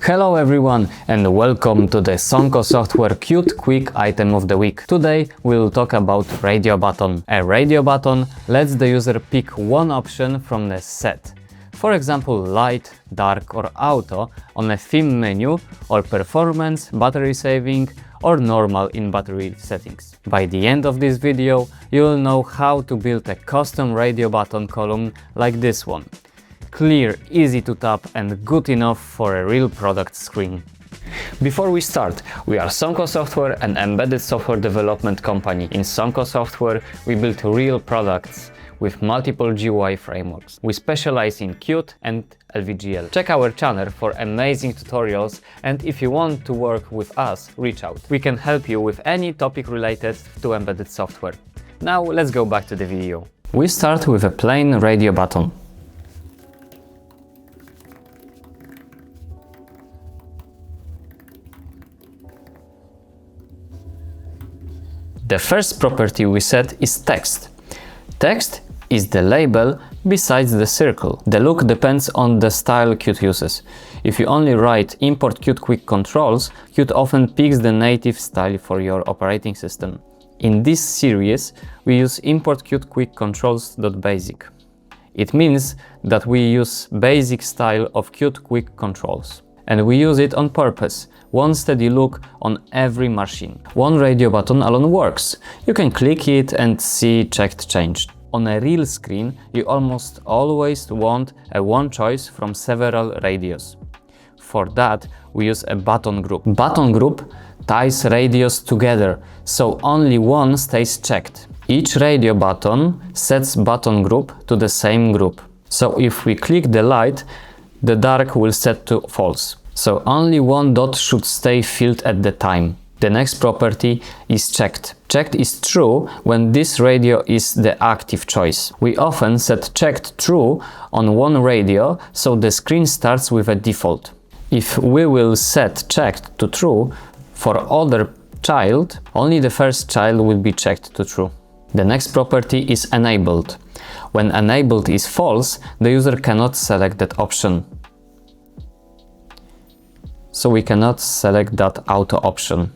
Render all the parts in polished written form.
Hello everyone and welcome to the Somco Software Cute Quick Item of the Week. Today we'll talk about radio button. A radio button lets the user pick one option from the set. For example, light, dark or auto on a theme menu, or performance, battery saving or normal in battery settings. By the end of this video, you'll know how to build a custom radio button column like this one. Clear, easy to tap and good enough for a real product screen. Before we start, we are Somco Software, an embedded software development company. In Somco Software, we build real products with multiple GUI frameworks. We specialize in Qt and LVGL. Check our channel for amazing tutorials, and if you want to work with us, reach out. We can help you with any topic related to embedded software. Now let's go back to the video. We start with a plain radio button. The first property we set is text. Text is the label besides the circle. The look depends on the style Qt uses. If you only write import Qt quick controls, Qt often picks the native style for your operating system. In this series, we use import Qt quick controls.basic. It means that we use basic style of Qt quick controls. And we use it on purpose. One steady look on every machine. One radio button alone works. You can click it and see checked changed. On a real screen, you almost always want a one choice from several radios. For that, we use a button group. Button group ties radios together, so only one stays checked. Each radio button sets button group to the same group. So if we click the light, the dark will set to false. So only one dot should stay filled at the time. The next property is checked. Checked is true when this radio is the active choice. We often set checked true on one radio, so the screen starts with a default. If we will set checked to true for other child, only the first child will be checked to true. The next property is enabled. When enabled is false, the user cannot select that option. So we cannot select that auto option.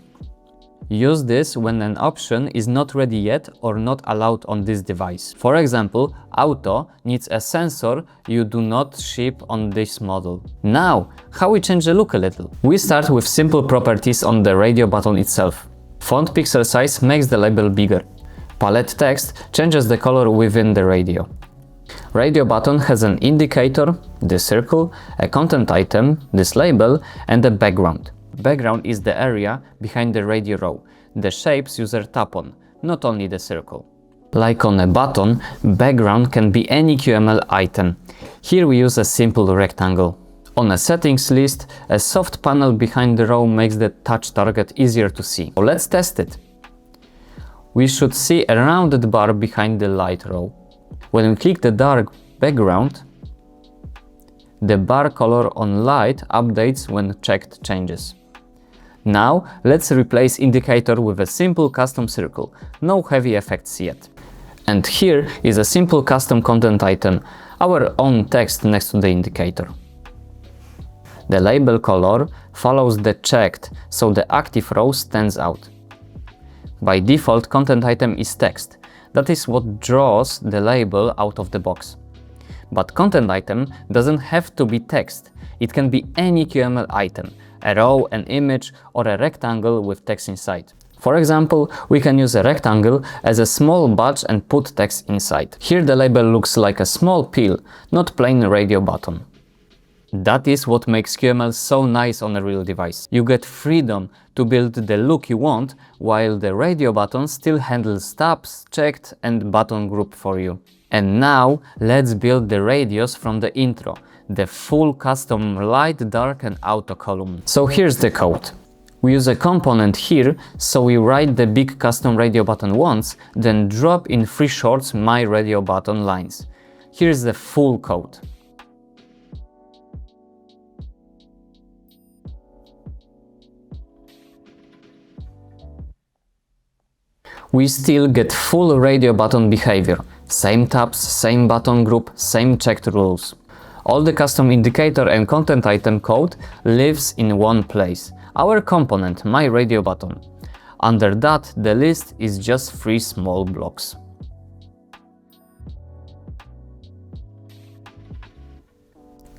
Use this when an option is not ready yet or not allowed on this device. For example, auto needs a sensor you do not ship on this model. Now, how we change the look a little? We start with simple properties on the radio button itself. Font pixel size makes the label bigger. Palette text changes the color within the radio. Radio button has an indicator, the circle, a content item, this label, and a background. Background is the area behind the radio row, the shapes user tap on, not only the circle. Like on a button, background can be any QML item. Here we use a simple rectangle. On a settings list, a soft panel behind the row makes the touch target easier to see. So let's test it. We should see a rounded bar behind the light row. When we click the dark background, the bar color on light updates when checked changes. Now let's replace indicator with a simple custom circle, no heavy effects yet. And here is a simple custom content item, our own text next to the indicator. The label color follows the checked, so the active row stands out. By default, content item is text. That is what draws the label out of the box. But content item doesn't have to be text. It can be any QML item, a row, an image, or a rectangle with text inside. For example, we can use a rectangle as a small badge and put text inside. Here the label looks like a small pill, not plain radio button. That is what makes QML so nice on a real device. You get freedom to build the look you want, while the radio button still handles tabs, checked, and button group for you. And now let's build the radios from the intro, the full custom light, dark, and auto column. So here's the code. We use a component here, so we write the big custom radio button once, then drop in 3 shorts my radio button lines. Here's the full code. We still get full radio button behavior. Same tabs, same button group, same checked rules. All the custom indicator and content item code lives in one place, our component, my radio button. Under that, the list is just 3 small blocks.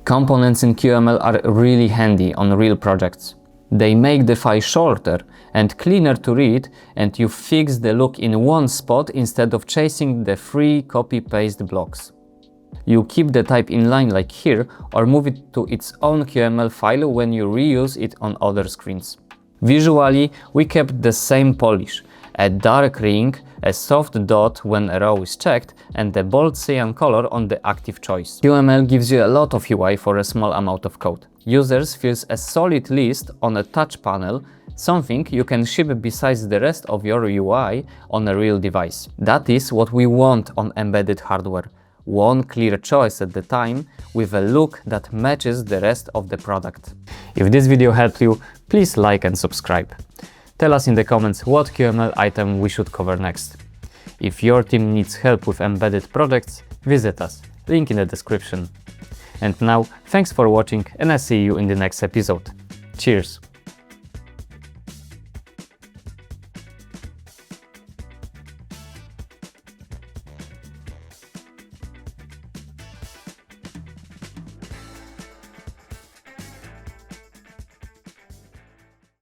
Components in QML are really handy on real projects. They make the file shorter and cleaner to read, and you fix the look in one spot instead of chasing the 3 copy-paste blocks. You keep the type in line like here, or move it to its own QML file when you reuse it on other screens. Visually, we kept the same polish, a dark ring, a soft dot when a row is checked, and a bold cyan color on the active choice. QML gives you a lot of UI for a small amount of code. Users feels a solid list on a touch panel, something you can ship besides the rest of your UI on a real device. That is what we want on embedded hardware. One clear choice at the time, with a look that matches the rest of the product. If this video helped you, please like and subscribe. Tell us in the comments what QML item we should cover next. If your team needs help with embedded projects, visit us, link in the description. And now, thanks for watching, and I see you in the next episode. Cheers!